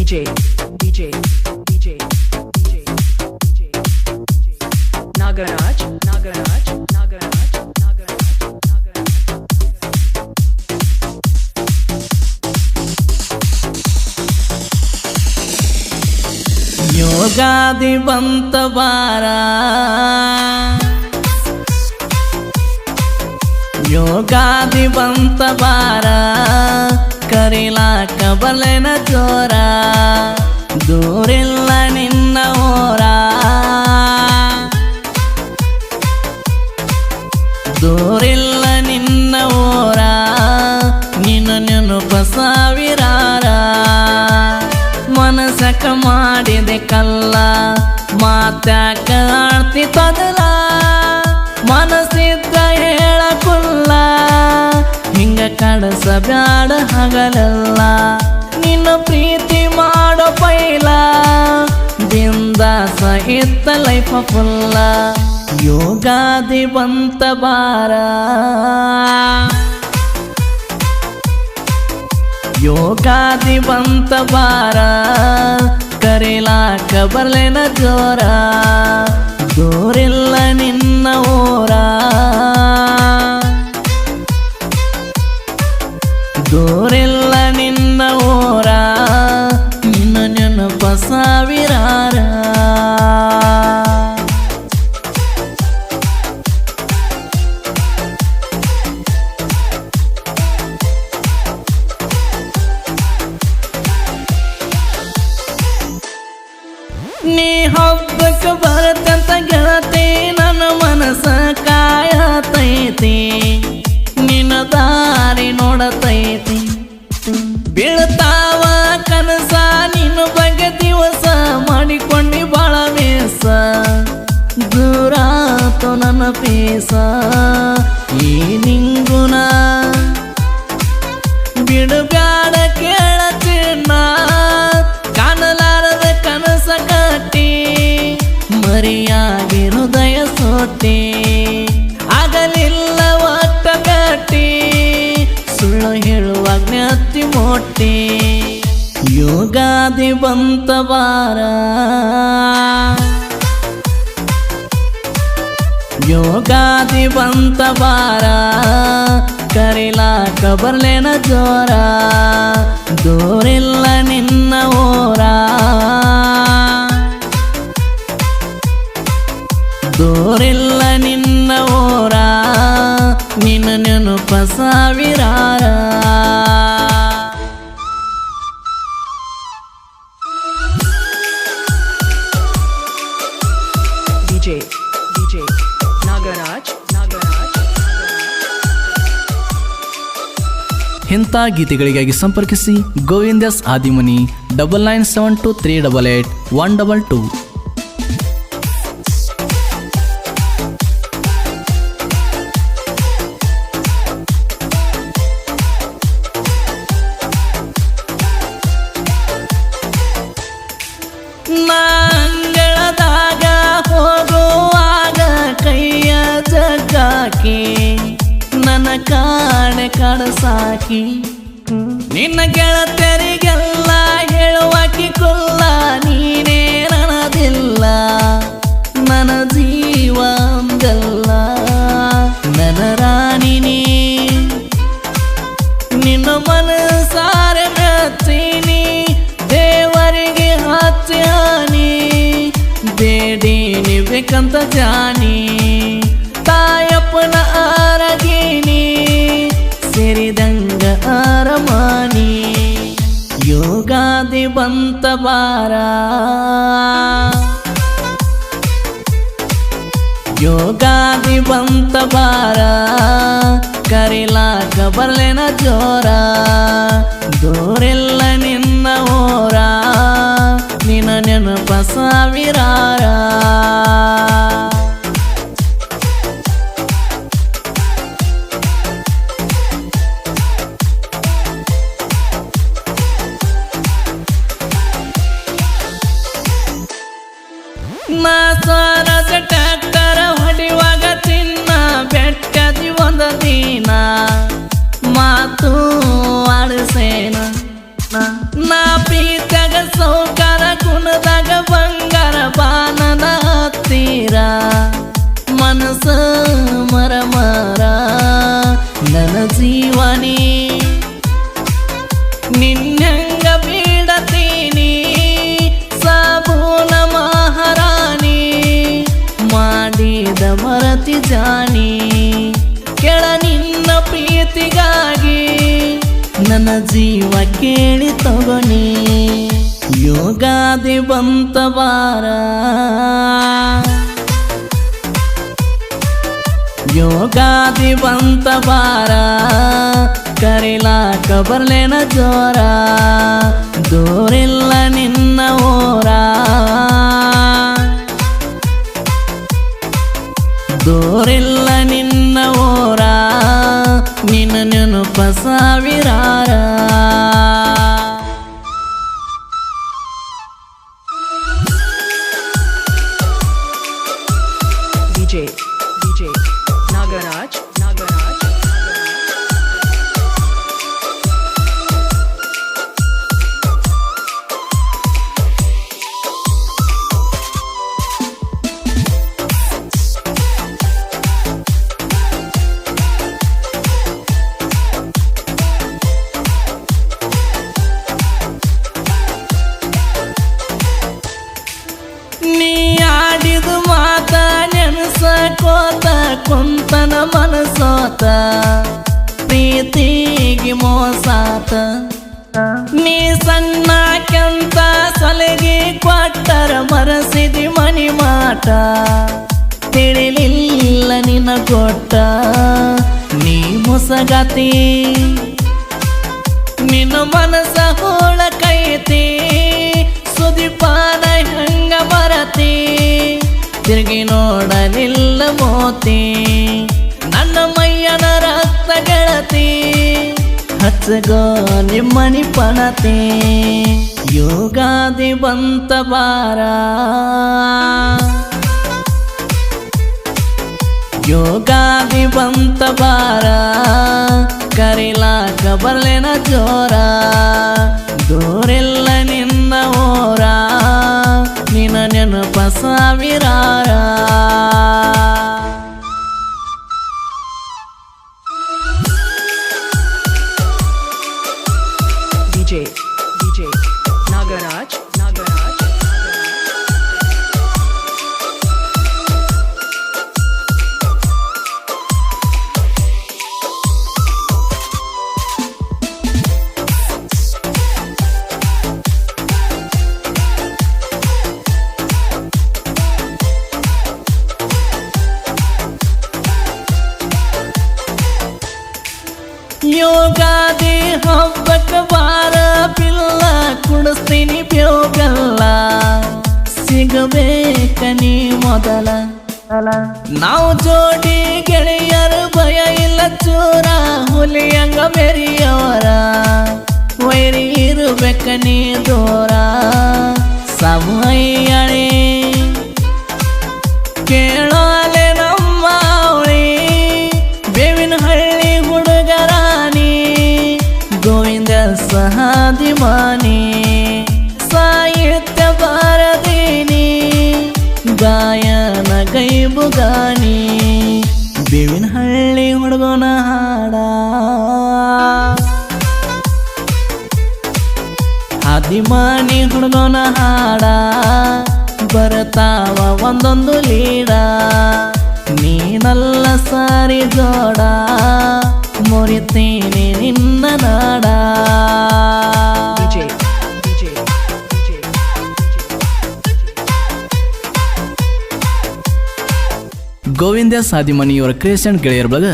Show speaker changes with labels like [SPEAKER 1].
[SPEAKER 1] DJ DJ DJ DJ DJ Nagaraj Nagaraj Nagaraj Nagaraj Nagaraj
[SPEAKER 2] ಯೋಗಾದಿ ಬಂತ ಬಾರ ಯೋಗಾದಿ ಬಂತ ಬಾರ ಕರಿಲಾಕ ಬಲೆನ ಜೋರ ದೂರಿಲ್ಲ ನಿನ್ನ ಓರ ದೂರಿಲ್ಲ ನಿನ್ನ ಓರ ನಿನ್ನ ನೆನಪ ಸಾವಿರಾರ ಮನಸಕ ಮಾಡಿದೆ ಕಲ್ಲ ಮಾತ್ಯಾಕ ಆಡ್ತಿ ತೊದಲ ಮನಸ್ಸಿದ್ದ ಹೇಳಕುಲ್ಲ ಹಿಂಗ ಕಡಸ ಬ್ಯಾಡ ಹಗಲಲ್ಲ ನಿನ್ನ ಪ್ರೀತಿ ಮಾಡೋ ಪೈಲ ಬಿಂದಾಸ ಇತ್ತ ಲೈಫ ಫುಲ್ಲ ಯೋಗಾದಿ ಬಂತ ಬಾರ ಯೋಗಾದಿ ಬಂತ ಬಾರ ಕರಿಲಾಕ ಬರ್ಲೆನ ಜೋರ ದೂರಿಲ್ಲ ನಿನ್ನ ಓರ ದೂರಿಲ್ಲ ನಿನ್ನ ಓರ ನಿನ್ನ ನೆನಪ ಸಾವಿರಾರ ನೀ ಹಬ್ಬಕ್ಕೆ ಬರತ್ತಂತ ಗೆಳತಿ ನನ್ನ ಮನಸ ಕಾಯತೈತಿ ನಿನ್ನ ದಾರಿ ನೋಡತೈತಿ ಬೀಳ್ತಾವ ಕನಸ ನಿನ್ನ ಬಗ್ಗೆ ದಿವಸ ಮಾಡಿಕೊಂಡಿ ಬಾಳ ಮೇಸ ದೂರಾತು ನನ್ನ ಪೇಸ ಈ ನಿಂಗುನ ಬಿಡುಬ್ಯಾಡ ಕೇಳ ಚಿನ್ನ ಕಾಣಲಾರದ ಕನಸ ಕಟ್ಟಿ ಮರಿಯಾಗಿ ಹೃದಯ ಸೋಟಿ ಆಗಲಿಲ್ಲ ಒಟ್ಟ ಕಟ್ಟಿ ಸುಳ್ಳು ಹೇಳುವ ಜ್ಞಾತಿ ಮೋಟಿ ಯೋಗಾದಿ ಬಂತ ಬಾರ ಯೋಗಾದಿ ಬಂತ ಬಾರ ಕರಿಲಾಕ ಬರ್ಲೇನ ಜೋರ ದೂರಿಲ್ಲ ನಿನ್ನ ಓರ ದೂರಿಲ್ಲ ನಿನ್ನ ಓರ ನಿನ್ನ ನೆನಪ ಸಾವಿರಾರ
[SPEAKER 1] DJ DJ Nagaraj Nagaraj
[SPEAKER 2] ಇಂಥ ಗೀತೆಗಳಿಗಾಗಿ ಸಂಪರ್ಕಿಸಿ ಗೋವಿಂದಸ್ ಆದಿಮನಿ 9972388122. ನಾಂಗಳದಾಗ ಹೋಗುವಾಗ ಕೈಯ ಜಗ್ಗಾಕಿ ನನ್ನ ಕಾಣೆ ಕಡಸಾಕಿ ನಿನ್ನ ಗೆಳತರಿಗೆಲ್ಲ ಹೇಳುವಾಕಿ ಕುಲ್ಲ ನೀನೇ ನನದಿಲ್ಲ ನನ್ನ ಜೀವ ಅಂದಲ್ಲ ನನ್ನ ರಾಣಿನಿ ನಿನ್ನ ಮನಸಾರೆ ಮೆಚ್ಚಿನಿ ದೇವರಿಗೆ ಹಚ್ಚಿ ಹಾನಿ ಬೇಡೀನಿ ಬೇಕಂತ ಜಾನಿ ತಾಯಪ್ಪನ ಆರಗೀನಿ ಸೇರಿದಂಗ ಅರಮಾನಿ ಯೋಗಾದಿ ಬಂತ ಬಾರ ಯೋಗಾದಿ ಬಂತ ಬಾರ ಕರಿಲಾಕ ಬರ್ಲೆನ ಜೋರ ದೂರಿಲ್ಲ ನಿನ್ನ ಓರ ನಿನ್ನ ನೆನಪ ಸಾವಿರಾರ ನಾ ಸರಸ ಟ್ಯಾಕ್ಟರ್ ಹೊಡಿವಾಗ ಚಿನ್ನ ಬೆಟ್ಟದಿ ಒಂದ ದಿನ ಮಾತು ಆಡಿಸೇನ ನಾ ಪ್ರೀತ್ಯಾಗ ಮರಮರ ನನ್ನ ಜೀವನೇ ನಿನ್ನಂಗ ಬಿಡತೀನಿ ಸಾಬೂನ ಮಹಾರಾಣಿ ಮಾಡಿದ ಮರತಿ ಜಾನಿ ಕೆಳ ನಿನ್ನ ಪ್ರೀತಿಗಾಗಿ ನನ್ನ ಜೀವ ಕೇಳಿ ತಗೊನಿ ಯೋಗಾದಿ ಬಂತ ಬಾರ ಯೋಗಾದಿ ಬಂತ ಬಾರ ಕರಿಲಾಕ ಬರ್ಲೇನ ಜೋರ ದೂರಿಲ್ಲ ನಿನ್ನ ಓರ ದೂರಿಲ್ಲ ನಿನ್ನ ಓರ ನಿನ್ನ ನೆನಪ ಸಾವಿರಾರ
[SPEAKER 1] DJ Nagaraj
[SPEAKER 2] ನೀ ಆಡಿದ ಮಾತ ನೆನಸಕೋತ ಕುಂತನ ಮನಸೋತ ಪ್ರೀತಿಗೆ ಮೋಸಾತ ನೀ ಸಣ್ಣ ಕೆಂತ ಸಲಗಿ ಕೊಟ್ಟರ ಮರಸಿದಿ ಮನಿ ಮಾಟ ತಿಳಿಲಿಲ್ಲ ನಿನ್ನ ಕೊಟ್ಟ ನೀ ಮುಸಗತಿ ನಿನ್ನ ಮನಸ ಹೋಳ ಕೈತಿ ಸುದಿಪಾನ ಹಂಗ ಬರತಿ ತಿರುಗಿ ನೋಡಲಿಲ್ಲ ಮೋತಿ ನನ್ನ ಮೈಯನ ರಕ್ತ ಗೆಳತಿ ಹಚ್ಚಗೋ ನಿಮ್ಮನಿ ಪಣತಿ ಯೋಗಾದಿ ಬಂತ ಬಾರ ಯೋಗಾದಿ ಬಂತ ಬಾರ ಕರಿಲಾಕ ಬರ್ಲೇನ ಜೋರ ದೂರಿಲ್ಲ ನಿನ್ನ ಓರ ನಿನ್ನ ನೆನಪ ಸಾವಿರಾರ
[SPEAKER 1] DJ Nagaraj
[SPEAKER 2] ಯೋಗಾದಿ ಹಬ್ಬಕ್ಕ ಬಾರ ಪಿಲ್ಲ ಕುಡಿಸ್ತೀನಿ ಬೇವಲ್ಲ ಸಿಗಬೇಕ ನೀ ಮೊದಲ ನಾವು ಜೋಡಿ ಗೆಳೆಯರು ಭಯ ಇಲ್ಲ ಚೂರ ಹುಲಿಯಂಗ ಬೆರಿಯವರ ವೈರಿ ಇರ್ಬೇಕ ನೀ ದೂರ ಸಮಯಣೆ ಕೇಳೋಲೆ ನಮ್ಮ ಅವಳಿ ಬೇವಿನ ಹಳ್ಳಿ ಹುಡುಗರಾಣಿ ಗೋವಿಂದ ಸಹಾದಿಮಾನಿ ಸಾಹಿತ್ಯ ಬಾರದೀನಿ ಗಾಯನ ಗೈಬುಗಾನಿ ಬೇವಿನ ಹಳ್ಳಿ ಹುಡುಗನ ಹಾಡ ಆದಿಮಾನಿ ಹುಡುಗನ ಹಾಡ ಬರ್ತಾವ ಒಂದೊಂದು ಲೀಡ ನೀನಲ್ಲ ಸಾರಿ ಜೋಡ ಮುರಿತೀನಿ ನಿನ್ನ ನಾಡ
[SPEAKER 1] DJ
[SPEAKER 2] ಗೋವಿಂದ ಸಾದಿಮನಿ ಇವರ ಕ್ರಿಯೇಷನ್ ಗೆಳೆಯರ ಬಳಗ